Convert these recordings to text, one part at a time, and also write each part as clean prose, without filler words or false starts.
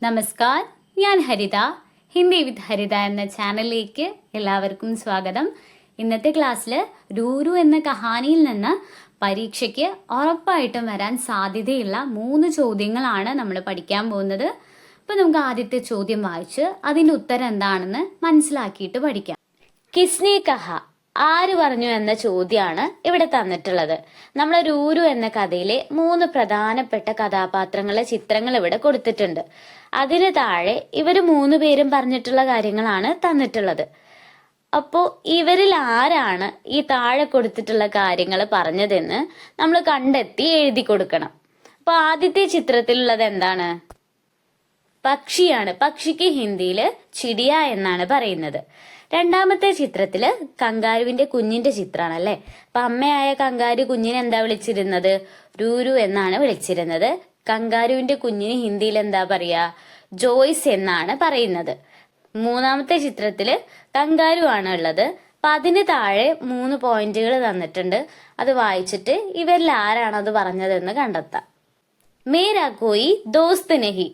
നമസ്കാർ, ഞാൻ ഹരിത. ഹിന്ദി വിത്ത് ഹരിത എന്ന ചാനലിലേക്ക് എല്ലാവർക്കും സ്വാഗതം. ഇന്നത്തെ ക്ലാസ്സിൽ രൂരു എന്ന കഹാനിയിൽ നിന്ന് പരീക്ഷയ്ക്ക് ഉറപ്പായിട്ടും വരാൻ സാധ്യതയുള്ള 3 ചോദ്യങ്ങളാണ് നമ്മൾ പഠിക്കാൻ പോകുന്നത്. അപ്പോൾ നമുക്ക് ആദ്യത്തെ ചോദ്യം വായിച്ച് അതിൻ്റെ ഉത്തരം എന്താണെന്ന് മനസ്സിലാക്കിയിട്ട് പഠിക്കാം. കിസ്നെ കഹ, ആര് പറഞ്ഞു എന്ന ചോദ്യമാണ് ഇവിടെ തന്നിട്ടുള്ളത്. നമ്മൾ രൂരു എന്ന കഥയിലെ 3 പ്രധാനപ്പെട്ട കഥാപാത്രങ്ങളുടെ ചിത്രങ്ങൾ ഇവിടെ കൊടുത്തിട്ടുണ്ട്. അതിന് താഴെ ഇവര് 3 പേരും പറഞ്ഞിട്ടുള്ള കാര്യങ്ങളാണ് തന്നിട്ടുള്ളത്. അപ്പോ ഇവരിൽ ആരാണ് ഈ താഴെ കൊടുത്തിട്ടുള്ള കാര്യങ്ങൾ പറഞ്ഞതെന്ന് നമ്മൾ കണ്ടെത്തി എഴുതി കൊടുക്കണം. അപ്പൊ ആദ്യത്തെ ചിത്രത്തിലുള്ളത് എന്താണ്? പക്ഷിയാണ്. പക്ഷിക്ക് ഹിന്ദിയില് ചിടിയ എന്നാണ് പറയുന്നത്. രണ്ടാമത്തെ ചിത്രത്തില് കങ്കാരുവിന്റെ കുഞ്ഞിന്റെ ചിത്രമാണ് അല്ലെ. അപ്പൊ അമ്മയായ കങ്കാരു കുഞ്ഞിനെ എന്താ വിളിച്ചിരുന്നത്? രൂരു എന്നാണ് വിളിച്ചിരുന്നത്. കങ്കാരുവിന്റെ കുഞ്ഞിന് ഹിന്ദിയിൽ എന്താ പറയാ? ജോയ്സ് എന്നാണ് പറയുന്നത്. മൂന്നാമത്തെ ചിത്രത്തില് കങ്കാരു ആണ് ഉള്ളത്. അപ്പൊ അതിന് താഴെ 3 പോയിന്റുകൾ തന്നിട്ടുണ്ട്. അത് വായിച്ചിട്ട് ഇവരിൽ ആരാണ് അത് പറഞ്ഞതെന്ന് കണ്ടെത്താം. മേരാ കോയി ദോസ്ത് നഹി.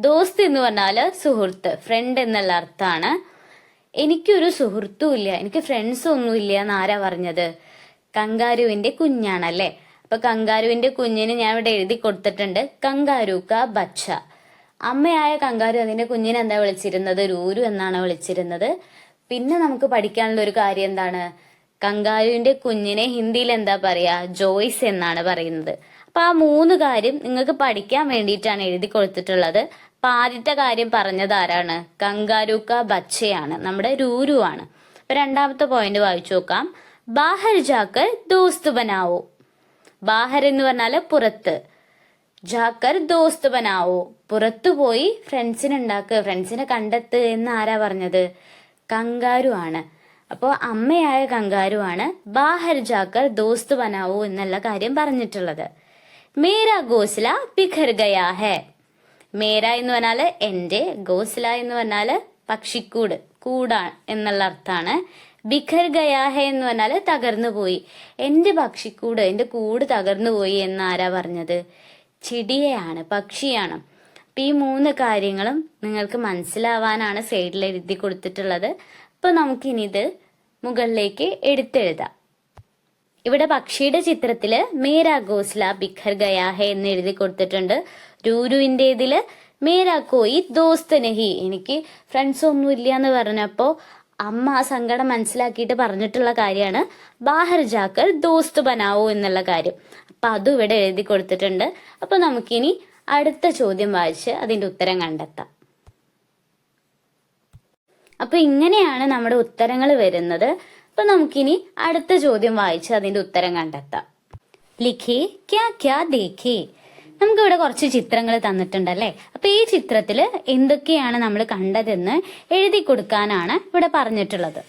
ദോസ്ത് എന്ന് പറഞ്ഞാല് സുഹൃത്ത്, ഫ്രണ്ട് എന്നുള്ള അർത്ഥമാണ്. എനിക്കൊരു സുഹൃത്തും ഇല്ല, എനിക്ക് ഫ്രണ്ട്സും ഒന്നും ഇല്ല എന്ന് ആരാ പറഞ്ഞത്? കങ്കാരുവിന്റെ കുഞ്ഞാണല്ലേ. അപ്പൊ കങ്കാരുവിന്റെ കുഞ്ഞിന് ഞാൻ ഇവിടെ എഴുതി കൊടുത്തിട്ടുണ്ട് കങ്കാരു കാ ബച്ച. അമ്മയായ കങ്കാരു അതിന്റെ കുഞ്ഞിനെ എന്താ വിളിച്ചിരുന്നത്? രൂരു എന്നാണ് വിളിച്ചിരുന്നത്. പിന്നെ നമുക്ക് പഠിക്കാനുള്ള ഒരു കാര്യം എന്താണ്? കങ്കാരുവിന്റെ കുഞ്ഞിനെ ഹിന്ദിയിൽ എന്താ പറയാ? ജോയ്സ് എന്നാണ് പറയുന്നത്. അപ്പൊ ആ 3 കാര്യം നിങ്ങൾക്ക് പഠിക്കാൻ വേണ്ടിയിട്ടാണ് എഴുതി കൊടുത്തിട്ടുള്ളത്. അപ്പൊ ആദ്യത്തെ കാര്യം പറഞ്ഞത് ആരാണ്? കങ്കാരു കാ ബച്ചയാണ്, നമ്മുടെ രൂരു ആണ്. അപ്പൊ രണ്ടാമത്തെ പോയിന്റ് വായിച്ചു നോക്കാം. ബാഹർ ജാക്കർ ദോസ്ത് ബനാവോ. ബാഹർ എന്ന് പറഞ്ഞാല് പുറത്ത്, ജാക്കർ ദോസ്ത് ബനാവോ, പുറത്തു പോയി ഫ്രണ്ട്സിനെ ഉണ്ടാക്കുക, ഫ്രണ്ട്സിനെ കണ്ടെത്ത് എന്ന് ആരാ പറഞ്ഞത്? കങ്കാരു ആണ്. അപ്പോ അമ്മയായ കങ്കാരു ആണ് ബാഹർ ജാക്കർ ദോസ്ത് ബനാവോ എന്നുള്ള കാര്യം പറഞ്ഞിട്ടുള്ളത്. മേരാ ഗോസ്ല ബിഖർ ഗയാ ഹെ. മേര എന്ന് പറഞ്ഞാല് എന്റെ, ഗോസ്ല എന്ന് പറഞ്ഞാല് പക്ഷിക്കൂട്, കൂടാണ് എന്നുള്ള അർത്ഥാണ്. ബിഖർ ഗയാ ഹെ എന്ന് പറഞ്ഞാല് തകർന്നു പോയി. എന്റെ പക്ഷിക്കൂട്, എന്റെ കൂട് തകർന്നു പോയി എന്ന് ആരാ പറഞ്ഞത്? ചിടിയയാണ്, പക്ഷിയാണ്. അപ്പൊ ഈ 3 കാര്യങ്ങളും നിങ്ങൾക്ക് മനസ്സിലാവാനാണ് സൈഡിൽ എഴുതി കൊടുത്തിട്ടുള്ളത്. അപ്പൊ നമുക്കിനി ഇത് മുകളിലേക്ക് എടുത്തെഴുതാം. ഇവിടെ പക്ഷിയുടെ ചിത്രത്തില് മേരാ ഗോസ്ല ബിഖർ ഗയാ ഹെ എന്ന് എഴുതി കൊടുത്തിട്ടുണ്ട്. രൂരുവിന്റേതില് മേരാ കോയി ദോസ്ത് നഹി, എനിക്ക് ഫ്രണ്ട്സ് ഒന്നും ഇല്ല എന്ന് പറഞ്ഞപ്പോ അമ്മ ആ സങ്കടം മനസ്സിലാക്കിയിട്ട് പറഞ്ഞിട്ടുള്ള കാര്യമാണ് ബാഹർ ജാക്കർ ദോസ്ത് ബനാവോ എന്നുള്ള കാര്യം. അപ്പൊ അതും ഇവിടെ എഴുതി കൊടുത്തിട്ടുണ്ട്. അപ്പൊ നമുക്കിനി അടുത്ത ചോദ്യം വായിച്ച് അതിന്റെ ഉത്തരം കണ്ടെത്താം. അപ്പൊ ഇങ്ങനെയാണ് നമ്മുടെ ഉത്തരങ്ങൾ വരുന്നത്. അപ്പൊ നമുക്കിനി അടുത്ത ചോദ്യം വായിച്ച് അതിന്റെ ഉത്തരം കണ്ടെത്താം. ലിഖേ ക്യാ ക്യാ ദേഖേ. നമുക്ക് ഇവിടെ കുറച്ച് ചിത്രങ്ങൾ തന്നിട്ടുണ്ടല്ലേ. അപ്പൊ ഈ ചിത്രത്തില് എന്തൊക്കെയാണ് നമ്മൾ കണ്ടതെന്ന് എഴുതി കൊടുക്കാനാണ് ഇവിടെ പറഞ്ഞിട്ടുള്ളത്.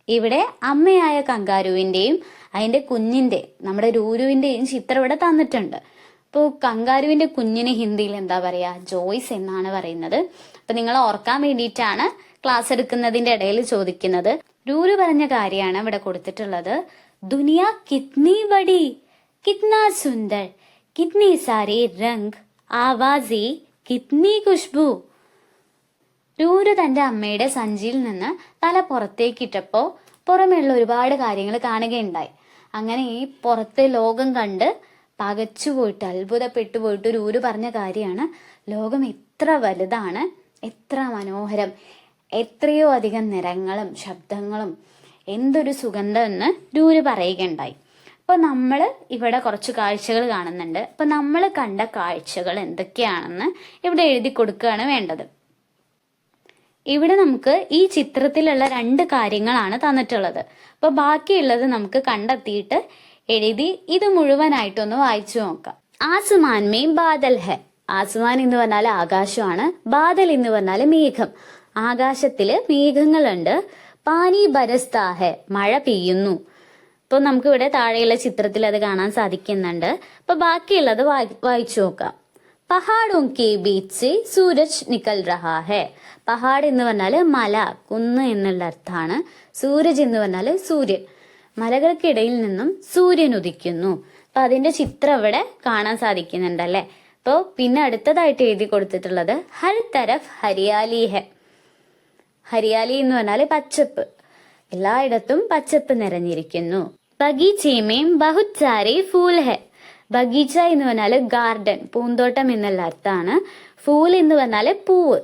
ഇവിടെ അമ്മയായ കങ്കാരുവിന്റെയും അതിന്റെ കുഞ്ഞിന്റെ, നമ്മുടെ രൂരുവിന്റെയും ചിത്രം ഇവിടെ തന്നിട്ടുണ്ട്. അപ്പോൾ കങ്കാരുവിന്റെ കുഞ്ഞിന് ഹിന്ദിയിൽ എന്താ പറയാ? ജോയ്സ് എന്നാണ് പറയുന്നത്. അപ്പൊ നിങ്ങൾ ഓർക്കാൻ വേണ്ടിയിട്ടാണ് ക്ലാസ് എടുക്കുന്നതിന്റെ ഇടയിൽ ചോദിക്കുന്നത്. രൂരു പറഞ്ഞ കാര്യമാണ് ഇവിടെ കൊടുത്തിട്ടുള്ളത്. ദുനിയ കിത്നി ബഡി, കിത്നാ സുന്ദർ, കിത്നി സാരി രംഗ്, ആവാസി, കിത്നി ഖുഷ്ബു. രൂരു തന്റെ അമ്മയുടെ സഞ്ചിയിൽ നിന്ന് തല പുറത്തേക്കിട്ടപ്പോ പുറമെയുള്ള ഒരുപാട് കാര്യങ്ങൾ കാണുകയുണ്ടായി. അങ്ങനെ ഈ പുറത്തെ ലോകം കണ്ട് പകച്ചുപോയിട്ട്, അത്ഭുതപ്പെട്ടു പോയിട്ട് രൂരു പറഞ്ഞ കാര്യമാണ്, ലോകം എത്ര വലുതാണ്, എത്ര മനോഹരം, എത്രയോ അധികം നിറങ്ങളും ശബ്ദങ്ങളും, എന്തൊരു സുഗന്ധം എന്ന് രൂരു പറയുകയുണ്ടായി. അപ്പൊ നമ്മൾ ഇവിടെ കുറച്ച് കാഴ്ചകൾ കാണുന്നുണ്ട്. അപ്പൊ നമ്മൾ കണ്ട കാഴ്ചകൾ എന്തൊക്കെയാണെന്ന് ഇവിടെ എഴുതി കൊടുക്കുകയാണ് വേണ്ടത്. ഇവിടെ നമുക്ക് ഈ ചിത്രത്തിലുള്ള 2 കാര്യങ്ങളാണ് തന്നിട്ടുള്ളത്. അപ്പൊ ബാക്കിയുള്ളത് നമുക്ക് കണ്ടെത്തിയിട്ട് എഴുതി ഇത് മുഴുവനായിട്ടൊന്ന് വായിച്ചു നോക്കാം. ആസ്മാൻ മേ ബാദൽ ഹെ. ആസ്മാൻ എന്ന് പറഞ്ഞാൽ ആകാശമാണ്. ബാദൽ എന്ന് പറഞ്ഞാൽ മേഘം. ആകാശത്തില് മേഘങ്ങളുണ്ട്. പാനി ബരസ്താ ഹെ, മഴ പെയ്യുന്നു. ഇപ്പൊ നമുക്ക് ഇവിടെ താഴെയുള്ള ചിത്രത്തിൽ അത് കാണാൻ സാധിക്കുന്നുണ്ട്. അപ്പൊ ബാക്കിയുള്ളത് വായിച്ചു നോക്കാം. പഹാഡോं के बीच से सूरज निकल रहा है. പഹാഡ് എന്ന് പറഞ്ഞാല് മല, കുന്ന് എന്നുള്ള അർത്ഥമാണ്. സൂരജ് എന്ന് പറഞ്ഞാല് സൂര്യൻ. മലകൾക്കിടയിൽ നിന്നും സൂര്യൻ ഉദിക്കുന്നു. അപ്പൊ അതിന്റെ ചിത്രം ഇവിടെ കാണാൻ സാധിക്കുന്നുണ്ടല്ലേ. അപ്പോൾ പിന്നെ അടുത്തതായിട്ട് എഴുതി കൊടുത്തിട്ടുള്ളത് ഹർ തരഫ് ഹരിയാലി ഹെ. ഹരിയാലി എന്ന് പറഞ്ഞാൽ പച്ചപ്പ്, എല്ലായിടത്തും പച്ചപ്പ് നിറഞ്ഞിരിക്കുന്നു. ബഗീച്ചേമേം ബഹുത് സാരെ ഫൂൽ ഹെ. ബഗീച്ച എന്ന് പറഞ്ഞാൽ ഗാർഡൻ, പൂന്തോട്ടം എന്നുള്ള അർത്ഥമാണ്. ഫൂൽ എന്ന് പറഞ്ഞാൽ പൂവ്.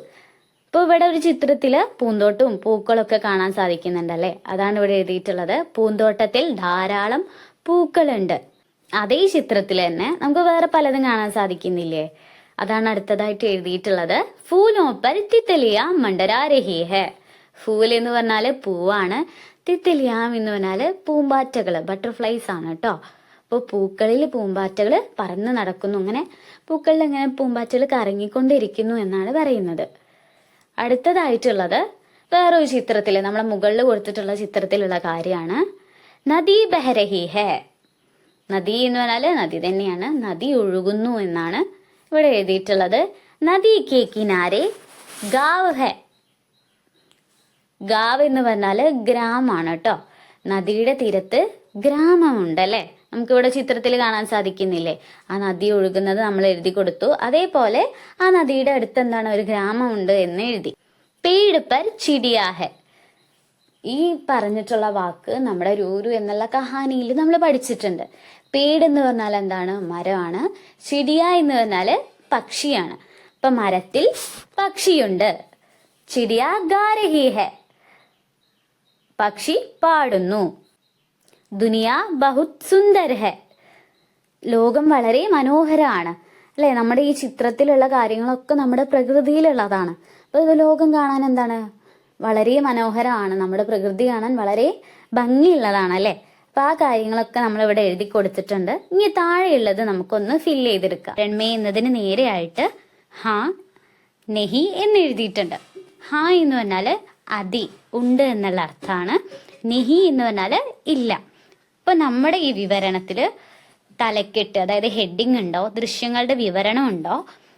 ഇപ്പൊ ഇവിടെ ഒരു ചിത്രത്തില് പൂന്തോട്ടവും പൂക്കളൊക്കെ കാണാൻ സാധിക്കുന്നുണ്ടല്ലേ, അതാണ് ഇവിടെ എഴുതിയിട്ടുള്ളത്. പൂന്തോട്ടത്തിൽ ധാരാളം പൂക്കളുണ്ട്. അതേ ചിത്രത്തിൽ തന്നെ നമുക്ക് വേറെ പലതും കാണാൻ സാധിക്കുന്നില്ലേ, അതാണ് അടുത്തതായിട്ട് എഴുതിയിട്ടുള്ളത്. ഫൂലോ പർ തിത്തലിയ മണ്ടരാ രഹി ഹെ. ഫൂൽ എന്ന് പറഞ്ഞാല് പൂവാണ്, തിത്തലിയാം എന്ന് പറഞ്ഞാല് പൂമ്പാറ്റകള്, ബട്ടർഫ്ലൈസ് ആണ് കേട്ടോ. അപ്പോൾ പൂക്കളിൽ പൂമ്പാറ്റകൾ പറന്ന് നടക്കുന്നു, അങ്ങനെ പൂക്കളിൽ അങ്ങനെ പൂമ്പാറ്റകൾ കറങ്ങിക്കൊണ്ടിരിക്കുന്നു എന്നാണ് പറയുന്നത്. അടുത്തതായിട്ടുള്ളത് വേറൊരു ചിത്രത്തിൽ, നമ്മളെ മുകളിൽ കൊടുത്തിട്ടുള്ള ചിത്രത്തിലുള്ള കാര്യമാണ്. നദി ബഹരഹി ഹെ. നദി എന്ന് പറഞ്ഞാൽ നദി തന്നെയാണ്, നദി ഒഴുകുന്നു എന്നാണ് ഇവിടെ എഴുതിയിട്ടുള്ളത്. നദി കെ കിനാരെ ഗാവ് ഹെ. ഗാവ് എന്ന് പറഞ്ഞാല് ഗ്രാമമാണ് കേട്ടോ. നദിയുടെ തീരത്ത് ഗ്രാമമുണ്ടല്ലേ, നമുക്കിവിടെ ചിത്രത്തിൽ കാണാൻ സാധിക്കുന്നില്ലേ. ആ നദി ഒഴുകുന്നത് നമ്മൾ എഴുതി കൊടുത്തു. അതേപോലെ ആ നദിയുടെ അടുത്ത് എന്താണ്, ഒരു ഗ്രാമമുണ്ട് എന്ന് എഴുതി. പേട് പർ ചിടിയാ ഹെ. ഈ പറഞ്ഞിട്ടുള്ള വാക്ക് നമ്മുടെ രൂരു എന്നുള്ള കഹാനിയിൽ നമ്മൾ പഠിച്ചിട്ടുണ്ട്. പേട് എന്ന് പറഞ്ഞാൽ എന്താണ്, മരമാണ്. ചിടിയ എന്ന് പറഞ്ഞാല് പക്ഷിയാണ്. അപ്പൊ മരത്തിൽ പക്ഷിയുണ്ട്. ചിടിയ ഗാ രഹി ഹെ. പക്ഷി പാടുന്നു. ദുനിയ ബഹുത് സുന്ദർ ഹെ. ലോകം വളരെ മനോഹരമാണ് അല്ലെ. നമ്മുടെ ഈ ചിത്രത്തിലുള്ള കാര്യങ്ങളൊക്കെ നമ്മുടെ പ്രകൃതിയിലുള്ളതാണ്. അപ്പൊ ഇത് ലോകം കാണാൻ എന്താണ്, വളരെ മനോഹരമാണ്. നമ്മുടെ പ്രകൃതി കാണാൻ വളരെ ഭംഗിയുള്ളതാണ് അല്ലെ. അപ്പൊ ആ കാര്യങ്ങളൊക്കെ നമ്മൾ ഇവിടെ എഴുതി കൊടുത്തിട്ടുണ്ട്. ഇനി താഴെയുള്ളത് നമുക്കൊന്ന് ഫില്ല് ചെയ്തെടുക്കാം. രൺമേ എന്നതിന് നേരെയായിട്ട് ഹാ നെഹി എന്ന് എഴുതിയിട്ടുണ്ട്. ഹാ എന്ന് പറഞ്ഞാല് അതി, ഉണ്ട് എന്നുള്ള അർത്ഥമാണ്. നെഹി എന്ന് പറഞ്ഞാല് ഇല്ല. ഇപ്പൊ നമ്മുടെ ഈ വിവരണത്തില് തലക്കെട്ട്, അതായത് ഹെഡിങ് ഉണ്ടോ, ദൃശ്യങ്ങളുടെ വിവരണം ഉണ്ടോ,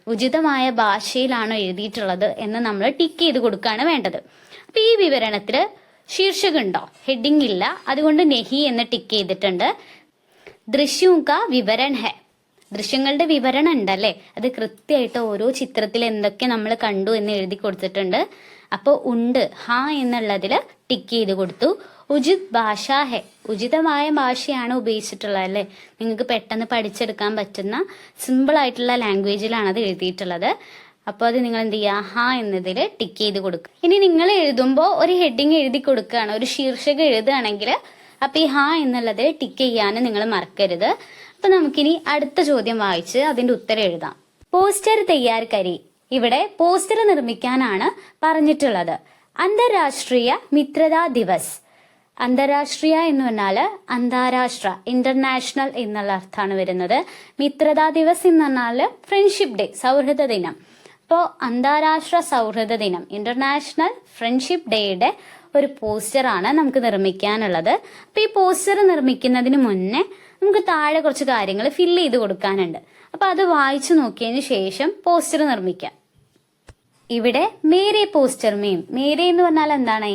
ഉചിതമായ ഭാഷയിലാണോ എഴുതിയിട്ടുള്ളത് എന്ന് നമ്മൾ ടിക്ക് ചെയ്ത് കൊടുക്കുകയാണ് വേണ്ടത്. അപ്പൊ ഈ വിവരണത്തില് ശീർഷകം ഉണ്ടോ, ഹെഡിങ് ഇല്ല, അതുകൊണ്ട് നെഹി എന്ന് ടിക്ക് ചെയ്തിട്ടുണ്ട്. ദൃശ്യവും കാ വിവരൺ ഹെ. ദൃശ്യങ്ങളുടെ വിവരണം ഉണ്ടല്ലേ, അത് കൃത്യമായിട്ട് ഓരോ ചിത്രത്തിൽ എന്തൊക്കെ നമ്മൾ കണ്ടു എന്ന് എഴുതി കൊടുത്തിട്ടുണ്ട്. അപ്പോൾ ഉണ്ട്, ഹാ എന്നുള്ളതിൽ ടിക്ക് ചെയ്ത് കൊടുത്തു. ഉചിത് ഭാഷ ഹെ. ഉചിതമായ ഭാഷയാണ് ഉപയോഗിച്ചിട്ടുള്ളത് അല്ലേ. നിങ്ങൾക്ക് പെട്ടെന്ന് പഠിച്ചെടുക്കാൻ പറ്റുന്ന സിമ്പിൾ ആയിട്ടുള്ള ലാംഗ്വേജിലാണ് അത് എഴുതിയിട്ടുള്ളത്. അപ്പോൾ അത് നിങ്ങൾ എന്ത് ചെയ്യുക, ഹാ എന്നതിൽ ടിക്ക് ചെയ്ത് കൊടുക്കുക. ഇനി നിങ്ങൾ എഴുതുമ്പോൾ ഒരു ഹെഡിങ് എഴുതി കൊടുക്കുകയാണ്, ഒരു ശീർഷകം എഴുതുകയാണെങ്കിൽ അപ്പൊ ഈ ഹാ എന്നുള്ളത് ടിക്ക് ചെയ്യാൻ നിങ്ങൾ മറക്കരുത്. അപ്പൊ നമുക്കിനി അടുത്ത ചോദ്യം വായിച്ച് അതിന്റെ ഉത്തരം എഴുതാം. പോസ്റ്റർ തയ്യാർ കരി. ഇവിടെ പോസ്റ്റർ നിർമ്മിക്കാനാണ് പറഞ്ഞിട്ടുള്ളത്. അന്താരാഷ്ട്രീയ മിത്രതാ ദിവസ്. അന്താരാഷ്ട്രീയ എന്ന് പറഞ്ഞാൽ അന്താരാഷ്ട്ര, ഇന്റർനാഷണൽ എന്നുള്ള അർത്ഥമാണ് വരുന്നത്. മിത്രതാ ദിവസ് എന്ന് പറഞ്ഞാൽ ഫ്രണ്ട്ഷിപ്പ് ഡേ, സൗഹൃദ ദിനം. അപ്പോൾ അന്താരാഷ്ട്ര സൗഹൃദ ദിനം, ഇന്റർനാഷണൽ ഫ്രണ്ട്ഷിപ്പ് ഡേയുടെ ഒരു പോസ്റ്ററാണ് നമുക്ക് നിർമ്മിക്കാനുള്ളത്. അപ്പൊ ഈ പോസ്റ്റർ നിർമ്മിക്കുന്നതിന് മുന്നേ നമുക്ക് താഴെ കുറച്ച് കാര്യങ്ങൾ ഫില്ല് ചെയ്ത് കൊടുക്കാനുണ്ട്. അപ്പൊ അത് വായിച്ചു നോക്കിയതിന് ശേഷം പോസ്റ്റർ നിർമ്മിക്കാം. ഇവിടെ മേരെ പോസ്റ്റർ മീം, മേരെ എന്ന് പറഞ്ഞാൽ എന്താണ്,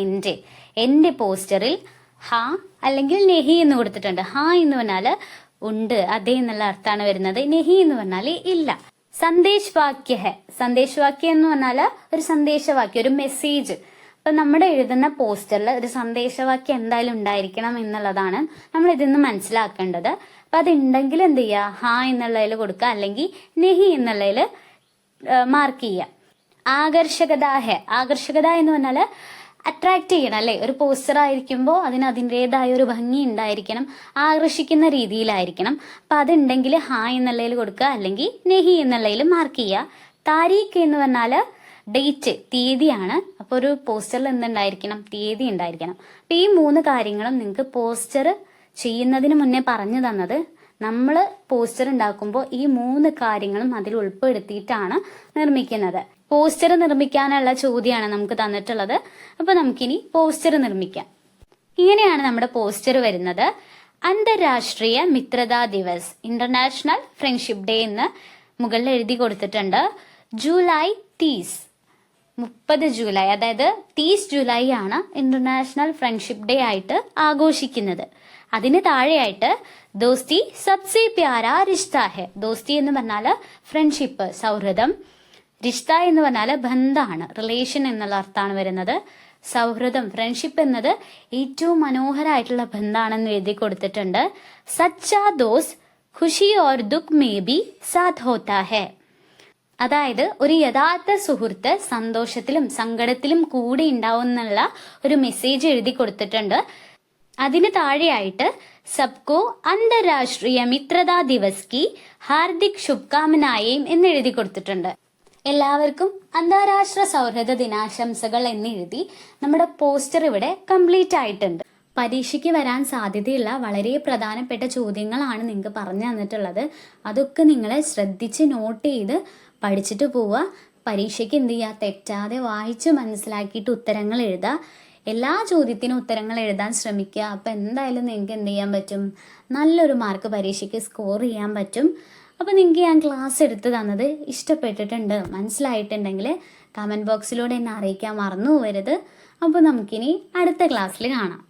എന്റെ പോസ്റ്ററിൽ ഹാ അല്ലെങ്കിൽ നെഹി എന്ന് കൊടുത്തിട്ടുണ്ട്. ഹാ എന്ന് പറഞ്ഞാല് ഉണ്ട്, അതെ എന്നുള്ള അർത്ഥമാണ് വരുന്നത്. നെഹി എന്ന് പറഞ്ഞാല് ഇല്ല. സന്ദേശ് വാക്യ ഹെ. സന്ദേശ് വാക്യം എന്ന് പറഞ്ഞാല് ഒരു സന്ദേശവാക്യം, ഒരു മെസ്സേജ്. അപ്പൊ നമ്മുടെ എഴുതുന്ന പോസ്റ്ററിൽ ഒരു സന്ദേശവാക്യം എന്തായാലും ഉണ്ടായിരിക്കണം എന്നുള്ളതാണ് നമ്മൾ ഇതിന്ന് മനസ്സിലാക്കേണ്ടത്. അപ്പൊ അതുണ്ടെങ്കിൽ എന്ത് ചെയ്യുക, ഹാ എന്നുള്ളതിൽ കൊടുക്കുക, അല്ലെങ്കിൽ നെഹി എന്നുള്ളതിൽ മാർക്ക് ചെയ്യുക. ആകർഷകത ഹെ. ആകർഷകത എന്ന് പറഞ്ഞാല് അട്രാക്ട് ചെയ്യണം അല്ലെ. ഒരു പോസ്റ്റർ ആയിരിക്കുമ്പോൾ അതിന് അതിൻ്റെതായ ഒരു ഭംഗി ഉണ്ടായിരിക്കണം, ആകർഷിക്കുന്ന രീതിയിലായിരിക്കണം. അപ്പൊ അതുണ്ടെങ്കിൽ ഹാ എന്നുള്ളതിൽ കൊടുക്കുക, അല്ലെങ്കിൽ നെഹി എന്നുള്ളതിൽ മാർക്ക് ചെയ്യുക. താരീഖ് എന്ന് പറഞ്ഞാല് ഡേറ്റ്, തീയതിയാണ്. അപ്പോൾ ഒരു പോസ്റ്ററിൽ എന്തുണ്ടായിരിക്കണം, തീയതി ഉണ്ടായിരിക്കണം. അപ്പൊ ഈ 3 കാര്യങ്ങളും നിങ്ങൾക്ക് പോസ്റ്റർ ചെയ്യുന്നതിന് മുന്നേ പറഞ്ഞു തന്നത്. നമ്മൾ പോസ്റ്റർ ഉണ്ടാക്കുമ്പോൾ ഈ 3 കാര്യങ്ങളും അതിൽ ഉൾപ്പെടുത്തിയിട്ടാണ് നിർമ്മിക്കുന്നത്. പോസ്റ്റർ നിർമ്മിക്കാനുള്ള ചോദ്യമാണ് നമുക്ക് തന്നിട്ടുള്ളത്. അപ്പൊ നമുക്കിനി പോസ്റ്റർ നിർമ്മിക്കാം. ഇങ്ങനെയാണ് നമ്മുടെ പോസ്റ്റർ വരുന്നത്. അന്താരാഷ്ട്രീയ മിത്രതാ ദിവസ്, ഇന്റർനാഷണൽ ഫ്രണ്ട്ഷിപ്പ് ഡേ എന്ന് മുകളിൽ എഴുതി കൊടുത്തിട്ടുണ്ട്. ജൂലൈ 30 ജൂലൈ, അതായത് 30 ജൂലൈ ആണ് ഇന്റർനാഷണൽ ഫ്രണ്ട്ഷിപ്പ് ഡേ ആയിട്ട് ആഘോഷിക്കുന്നത്. അതിന് താഴെയായിട്ട് ദോസ്തി സബ്സെ പ്യാരാ റിഷ്ത ഹെ. ദോസ്തി എന്ന് പറഞ്ഞാൽ ഫ്രണ്ട്ഷിപ്പ്, സൗഹൃദം. റിഷ്ത എന്ന് പറഞ്ഞാൽ ബന്ധമാണ്, റിലേഷൻ എന്നുള്ള അർത്ഥമാണ് വരുന്നത്. സൗഹൃദം, ഫ്രണ്ട്ഷിപ്പ് എന്നത് ഏറ്റവും മനോഹരമായിട്ടുള്ള ബന്ധമാണെന്ന് എഴുതി കൊടുത്തിട്ടുണ്ട്. സച്ചാ ദോസ് ഖുഷി ഓർ ദുഃഖ് മേ ബി സാഥ് ഹോത്താ ഹെ. അതായത് ഒരു യഥാർത്ഥ സുഹൃത്ത് സന്തോഷത്തിലും സങ്കടത്തിലും കൂടി ഉണ്ടാവും എന്നുള്ള ഒരു മെസ്സേജ് എഴുതി കൊടുത്തിട്ടുണ്ട്. അതിന് താഴെയായിട്ട് സബ്കോ അന്തർരാഷ്ട്രീയ മിത്രതാ ദിവസ് കി ഹാർദിക് ശുഭകാമനായേം എന്ന് എഴുതി കൊടുത്തിട്ടുണ്ട്. എല്ലാവർക്കും അന്താരാഷ്ട്ര സൗഹൃദ ദിനാശംസകൾ എന്നെഴുതി നമ്മുടെ പോസ്റ്റർ ഇവിടെ കംപ്ലീറ്റ് ആയിട്ടുണ്ട്. പരീക്ഷയ്ക്ക് വരാൻ സാധ്യതയുള്ള വളരെ പ്രധാനപ്പെട്ട ചോദ്യങ്ങളാണ് നിങ്ങൾക്ക് പറഞ്ഞു തന്നിട്ടുള്ളത്. അതൊക്കെ നിങ്ങൾ ശ്രദ്ധിച്ച് നോട്ട് ചെയ്ത് പഠിച്ചിട്ട് പോവുക. പരീക്ഷയ്ക്ക് എന്ത് ചെയ്യുക, തെറ്റാതെ വായിച്ച് മനസ്സിലാക്കിയിട്ട് ഉത്തരങ്ങൾ എഴുതുക. എല്ലാ ചോദ്യത്തിനും ഉത്തരങ്ങൾ എഴുതാൻ ശ്രമിക്കുക. അപ്പം എന്തായാലും നിങ്ങൾക്ക് എന്ത് ചെയ്യാൻ പറ്റും, നല്ലൊരു മാർക്ക് പരീക്ഷയ്ക്ക് സ്കോർ ചെയ്യാൻ പറ്റും. അപ്പോൾ നിങ്ങൾക്ക് ഞാൻ ക്ലാസ് എടുത്ത് തന്നത് ഇഷ്ടപ്പെട്ടിട്ടുണ്ട്, മനസ്സിലായിട്ടുണ്ടെങ്കിൽ കമൻറ്റ് ബോക്സിലൂടെ എന്നെ അറിയിക്കാൻ മറന്നു പോകരുത്. അപ്പോൾ നമുക്കിനി അടുത്ത ക്ലാസ്സിൽ കാണാം.